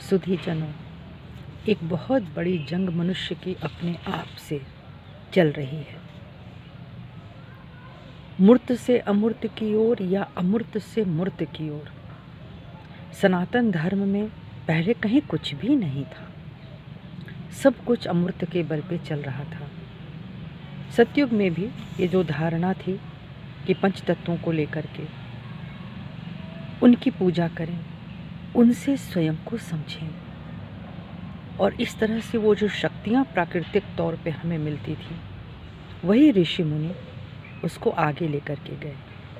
सुधीजनों, एक बहुत बड़ी जंग मनुष्य की अपने आप से चल रही है। मूर्त से अमूर्त की ओर या अमूर्त से मूर्त की ओर। सनातन धर्म में पहले कहीं कुछ भी नहीं था, सब कुछ अमूर्त के बल पे चल रहा था। सतयुग में भी ये जो धारणा थी कि पंच तत्वों को लेकर के उनकी पूजा करें, उनसे स्वयं को समझें, और इस तरह से वो जो शक्तियाँ प्राकृतिक तौर पे हमें मिलती थी, वही ऋषि मुनि उसको आगे लेकर के गए।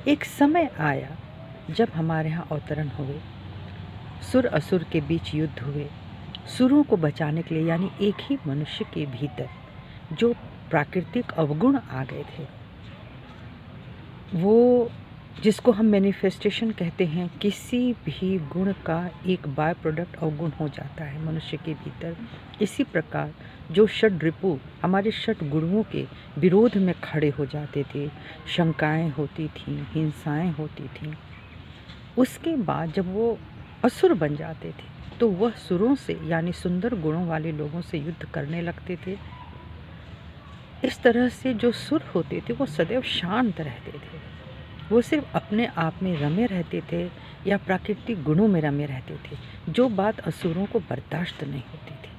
एक समय आया जब हमारे यहाँ अवतरण हुए, सुर असुर के बीच युद्ध हुए। सुरों को बचाने के लिए, यानी एक ही मनुष्य के भीतर जो प्राकृतिक अवगुण आ गए थे, वो जिसको हम मैनिफेस्टेशन कहते हैं, किसी भी गुण का एक बाय प्रोडक्ट अवगुण हो जाता है मनुष्य के भीतर। इसी प्रकार जो षड रिपु हमारे षड गुणों के विरोध में खड़े हो जाते थे, शंकाएं होती थीं, हिंसाएं होती थीं, उसके बाद जब वो असुर बन जाते थे तो वह सुरों से, यानी सुंदर गुणों वाले लोगों से युद्ध करने लगते थे। इस तरह से जो सुर होते थे वो सदैव शांत रहते थे, वो सिर्फ अपने आप में रमे रहते थे या प्राकृतिक गुणों में रमे रहते थे। जो बात असुरों को बर्दाश्त नहीं होती थी,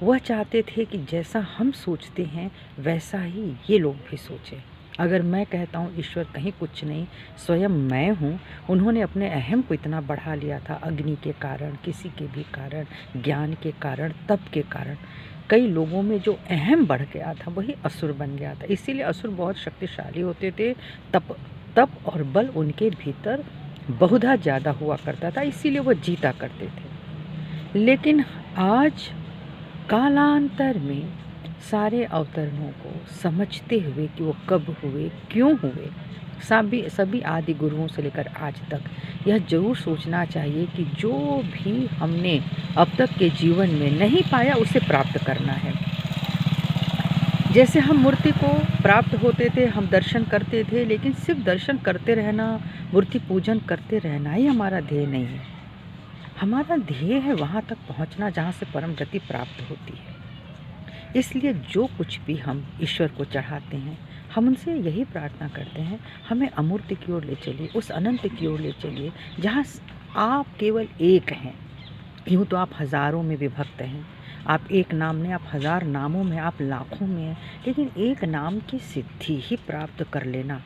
वह चाहते थे कि जैसा हम सोचते हैं वैसा ही ये लोग भी सोचें। अगर मैं कहता हूँ ईश्वर कहीं कुछ नहीं, स्वयं मैं हूँ, उन्होंने अपने अहम को इतना बढ़ा लिया था, अग्नि के कारण, किसी के भी कारण, ज्ञान के कारण, तप के कारण। कई लोगों में जो अहम बढ़ गया था वही असुर बन गया था। इसीलिए असुर बहुत शक्तिशाली होते थे, तप और बल उनके भीतर बहुधा ज़्यादा हुआ करता था, इसीलिए वो जीता करते थे। लेकिन आज कालांतर में सारे अवतरणों को समझते हुए कि वो कब हुए, क्यों हुए, सभी आदि गुरुओं से लेकर आज तक यह जरूर सोचना चाहिए कि जो भी हमने अब तक के जीवन में नहीं पाया उसे प्राप्त करना है। जैसे हम मूर्ति को प्राप्त होते थे, हम दर्शन करते थे, लेकिन सिर्फ दर्शन करते रहना, मूर्ति पूजन करते रहना ही हमारा ध्येय नहीं है। हमारा ध्येय है वहाँ तक पहुँचना जहाँ से परम गति प्राप्त होती है। इसलिए जो कुछ भी हम ईश्वर को चढ़ाते हैं, हम उनसे यही प्रार्थना करते हैं, हमें अमूर्त की ओर ले चलिए, उस अनंत की ओर ले चलिए जहाँ आप केवल एक हैं। यूँ तो आप हज़ारों में विभक्त हैं, आप एक नाम में, आप हज़ार नामों में, आप लाखों में हैं, लेकिन एक नाम की सिद्धि ही प्राप्त कर लेना,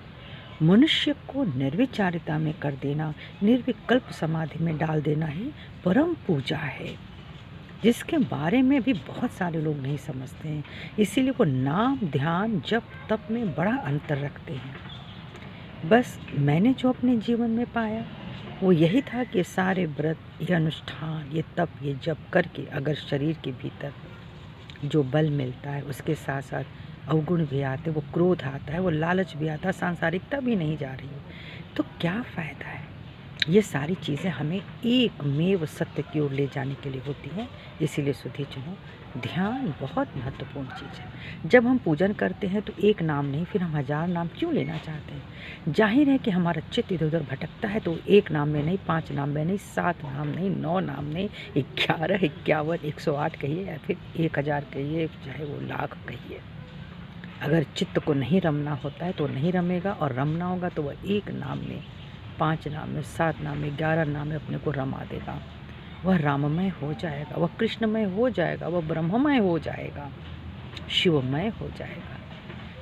मनुष्य को निर्विचारिता में कर देना, निर्विकल्प समाधि में डाल देना ही परम पूजा है, जिसके बारे में भी बहुत सारे लोग नहीं समझते हैं। इसीलिए वो नाम, ध्यान, जप, तप में बड़ा अंतर रखते हैं। बस मैंने जो अपने जीवन में पाया वो यही था कि सारे व्रत, ये अनुष्ठान, ये तप, ये जप करके अगर शरीर के भीतर जो बल मिलता है, उसके साथ साथ अवगुण भी आते, वो क्रोध आता है, वो लालच भी आता है, सांसारिकता भी नहीं जा रही है, तो क्या फ़ायदा है। ये सारी चीज़ें हमें एकमेव सत्य की ओर ले जाने के लिए होती हैं। इसीलिए सुधीजनों, ध्यान बहुत महत्वपूर्ण चीज़ है। जब हम पूजन करते हैं तो एक नाम नहीं, फिर हम 1000 नाम क्यों लेना चाहते हैं। जाहिर है कि हमारा चित्त इधर उधर भटकता है, तो एक नाम में नहीं, 5 नाम में नहीं, 7 नाम नहीं, 9 नाम नहीं, 11, 51, 108 कहिए या फिर 1000 कहिए, चाहे वो लाख कहिए। अगर चित्त को नहीं रमना होता है तो नहीं रमेगा, और रमना होगा तो वह एक नाम में, 5 नाम में, 7 नाम में, 11 नाम में अपने को रमा देगा। वह राममय हो जाएगा, वह कृष्णमय हो जाएगा, वह ब्रह्ममय हो जाएगा, शिवमय हो जाएगा,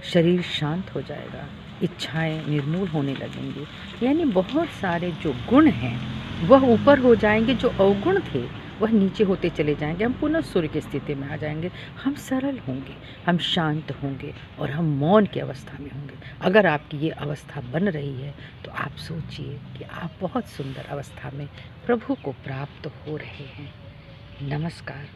शरीर शांत हो जाएगा, इच्छाएं निर्मूल होने लगेंगी। यानी बहुत सारे जो गुण हैं वह ऊपर हो जाएंगे, जो अवगुण थे वह नीचे होते चले जाएंगे। हम पुनः सूर्य की स्थिति में आ जाएंगे। हम सरल होंगे, हम शांत होंगे और हम मौन की अवस्था में होंगे। अगर आपकी ये अवस्था बन रही है तो आप सोचिए कि आप बहुत सुंदर अवस्था में प्रभु को प्राप्त हो रहे हैं। नमस्कार।